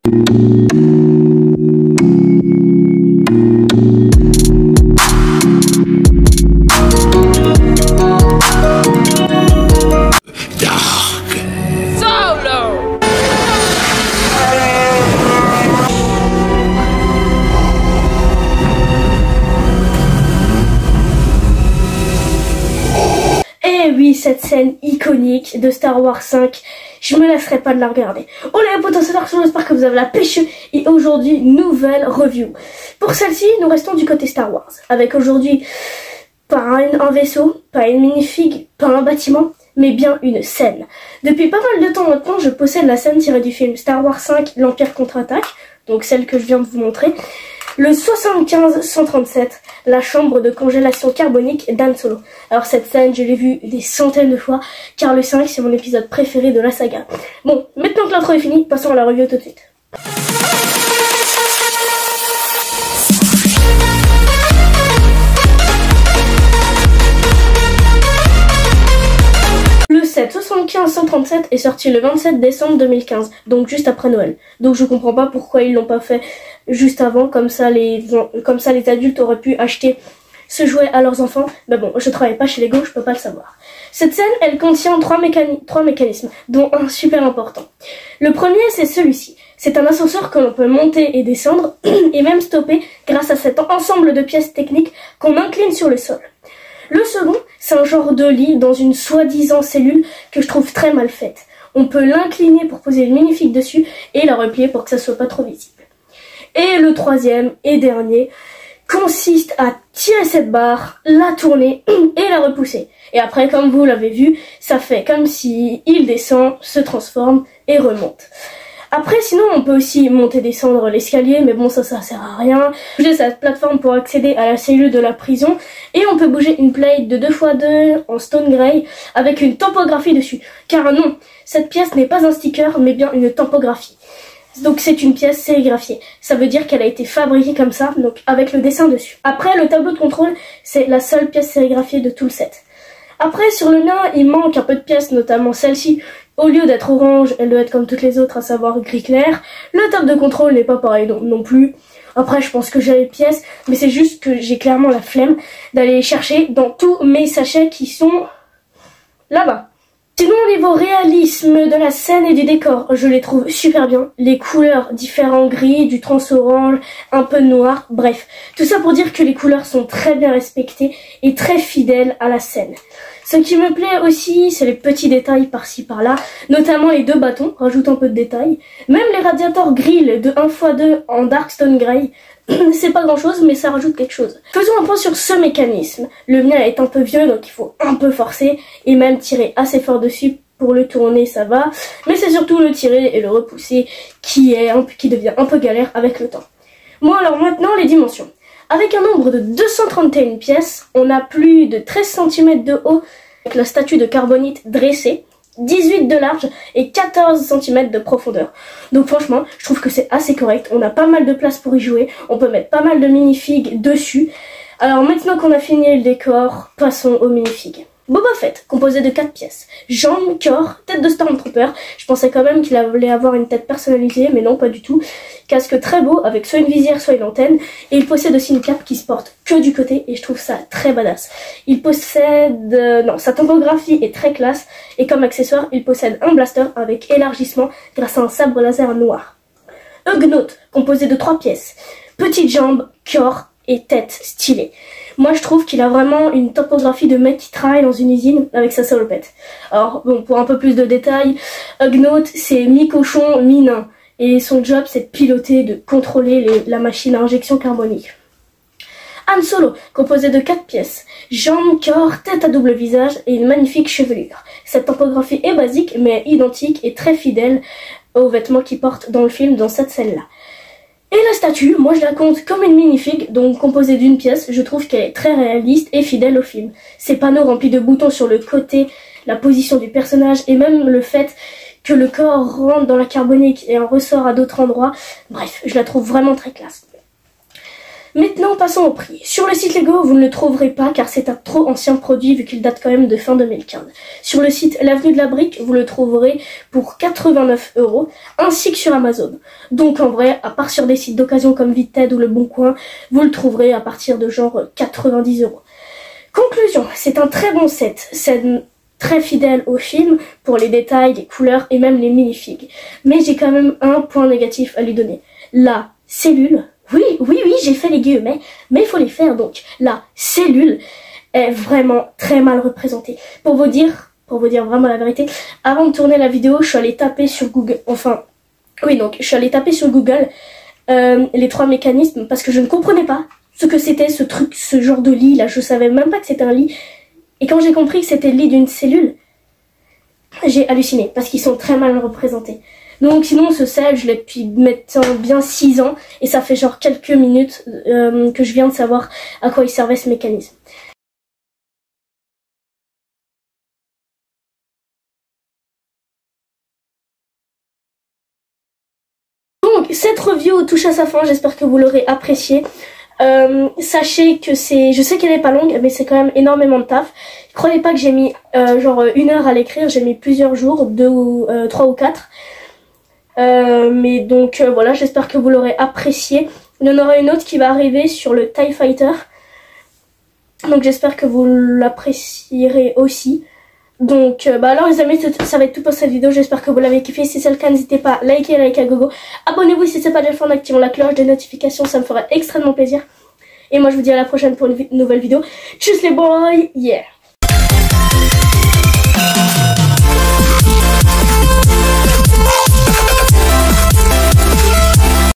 Et oui, cette scène iconique de Star Wars 5, je me lasserai pas de la regarder. On est à Potentiel Action, j'espère que vous avez la pêche. Et aujourd'hui, nouvelle review. Pour celle-ci, nous restons du côté Star Wars. Avec aujourd'hui, pas un vaisseau, pas une minifig, pas un bâtiment, mais bien une scène. Depuis pas mal de temps maintenant, je possède la scène tirée du film Star Wars 5, l'Empire contre-attaque, donc celle que je viens de vous montrer. Le 75-137, la chambre de congélation carbonique d'Han Solo. Alors cette scène, je l'ai vue des centaines de fois, car le 5, c'est mon épisode préféré de la saga. Bon, maintenant que l'intro est finie, passons à la review tout de suite. Le 75-137 est sorti le 27 décembre 2015, donc juste après Noël. Donc je comprends pas pourquoi ils l'ont pas fait juste avant, comme ça les adultes auraient pu acheter ce jouet à leurs enfants. Mais bon, je travaille pas chez Lego, je peux pas le savoir. Cette scène, elle contient trois mécanismes, dont un super important. Le premier, c'est celui-ci. C'est un ascenseur que l'on peut monter et descendre, et même stopper grâce à cet ensemble de pièces techniques qu'on incline sur le sol. Le second, c'est un genre de lit dans une soi-disant cellule que je trouve très mal faite. On peut l'incliner pour poser une minifig dessus et la replier pour que ça soit pas trop visible. Et le troisième et dernier consiste à tirer cette barre, la tourner et la repousser. Et après, comme vous l'avez vu, ça fait comme si il descend, se transforme et remonte. Après, sinon, on peut aussi monter et descendre l'escalier, mais bon, ça sert à rien. Bouger cette plateforme pour accéder à la cellule de la prison. Et on peut bouger une plate de 2x2 en stone grey avec une topographie dessus. Car non, cette pièce n'est pas un sticker, mais bien une topographie. Donc c'est une pièce sérigraphiée. Ça veut dire qu'elle a été fabriquée comme ça, donc avec le dessin dessus. Après, le tableau de contrôle, c'est la seule pièce sérigraphiée de tout le set. Après, sur le mien, il manque un peu de pièces, notamment celle-ci. Au lieu d'être orange, elle doit être comme toutes les autres, à savoir gris clair. Le table de contrôle n'est pas pareil non plus. Après, je pense que j'ai les pièces, mais c'est juste que j'ai clairement la flemme d'aller les chercher dans tous mes sachets qui sont là-bas. Sinon, au niveau réalisme de la scène et du décor, je les trouve super bien. Les couleurs, différents gris, du trans-orange, un peu de noir, bref. Tout ça pour dire que les couleurs sont très bien respectées et très fidèles à la scène. Ce qui me plaît aussi, c'est les petits détails par-ci par-là, notamment les deux bâtons, rajoutent un peu de détails. Même les radiateurs grill de 1x2 en dark stone grey, c'est pas grand chose, mais ça rajoute quelque chose. Faisons un point sur ce mécanisme. Le mien est un peu vieux, donc il faut un peu forcer, et même tirer assez fort dessus. Pour le tourner, ça va, mais c'est surtout le tirer et le repousser qui devient un peu galère avec le temps. Bon, alors maintenant, les dimensions. Avec un nombre de 231 pièces, on a plus de 13 cm de haut avec la statue de carbonite dressée, 18 de large et 14 cm de profondeur. Donc franchement, je trouve que c'est assez correct. On a pas mal de place pour y jouer. On peut mettre pas mal de minifigs dessus. Alors maintenant qu'on a fini le décor, passons aux minifigs. Boba Fett, composé de 4 pièces. Jambes, corps, tête de Stormtrooper. Je pensais quand même qu'il allait avoir une tête personnalisée, mais non, pas du tout. Casque très beau, avec soit une visière, soit une antenne. Et il possède aussi une cape qui se porte que du côté, et je trouve ça très badass. Il possède... sa topographie est très classe, et comme accessoire, il possède un blaster avec élargissement grâce à un sabre laser noir. Ugnaught, composé de 3 pièces. Petites jambes, corps et tête stylée. Moi, je trouve qu'il a vraiment une topographie de mec qui travaille dans une usine avec sa salopette. Alors, bon, pour un peu plus de détails, Ugnaught, c'est mi-cochon, mi-nain. Et son job, c'est de piloter, de contrôler la machine à injection carbonique. Han Solo, composé de 4 pièces. Jambes, corps, tête à double visage et une magnifique chevelure. Cette topographie est basique, mais identique et très fidèle aux vêtements qu'il porte dans le film, dans cette scène-là. Et la statue, moi je la compte comme une minifig, donc composée d'une pièce, je trouve qu'elle est très réaliste et fidèle au film. Ces panneaux remplis de boutons sur le côté, la position du personnage et même le fait que le corps rentre dans la carbonique et en ressort à d'autres endroits, bref, je la trouve vraiment très classe. Maintenant, passons au prix. Sur le site Lego, vous ne le trouverez pas car c'est un trop ancien produit vu qu'il date quand même de fin 2015. Sur le site L'Avenue de la Brique, vous le trouverez pour 89 €, ainsi que sur Amazon. Donc en vrai, à part sur des sites d'occasion comme Vinted ou Le Bon Coin, vous le trouverez à partir de genre 90 €. Conclusion, c'est un très bon set. C'est très fidèle au film pour les détails, les couleurs et même les minifigs. Mais j'ai quand même un point négatif à lui donner. La cellule, oui, j'ai fait les guillemets, mais il faut les faire donc. La cellule est vraiment très mal représentée. Pour vous dire vraiment la vérité, avant de tourner la vidéo, je suis allée taper sur Google, je suis allée taper sur Google les 3 mécanismes parce que je ne comprenais pas ce que c'était ce genre de lit là. Je savais même pas que c'était un lit. Et quand j'ai compris que c'était le lit d'une cellule, j'ai halluciné parce qu'ils sont très mal représentés. Donc sinon ce set, je l'ai depuis maintenant bien 6 ans et ça fait genre quelques minutes que je viens de savoir à quoi il servait ce mécanisme. Donc cette review touche à sa fin, j'espère que vous l'aurez appréciée. Sachez que je sais qu'elle est pas longue, mais c'est quand même énormément de taf. Croyez pas que j'ai mis genre 1 heure à l'écrire, j'ai mis plusieurs jours, 3 ou 4. Mais donc voilà, j'espère que vous l'aurez apprécié. Il y en aura une autre qui va arriver sur le TIE Fighter. Donc j'espère que vous l'apprécierez aussi. Donc alors les amis, ça va être tout pour cette vidéo. J'espère que vous l'avez kiffé. Si c'est le cas, n'hésitez pas à liker à gogo. Abonnez-vous si c'est pas déjà fait en activant la cloche de notification, ça me ferait extrêmement plaisir. Et moi je vous dis à la prochaine pour une nouvelle vidéo. Tchuss les boys, yeah.